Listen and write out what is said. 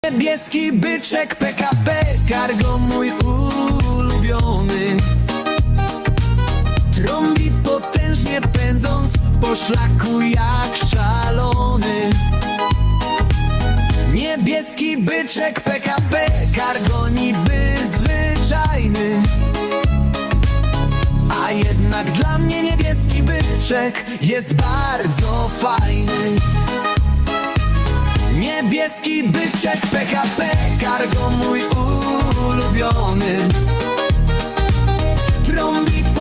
Niebieski byczek PKP, cargo mój ulubiony. Trąbi potężnie pędząc po szlaku jak szalony. Niebieski byczek PKP, cargo niby zwyczajny, a jednak dla mnie niebieski byczek jest bardzo fajny. Niebieski byczek PKP,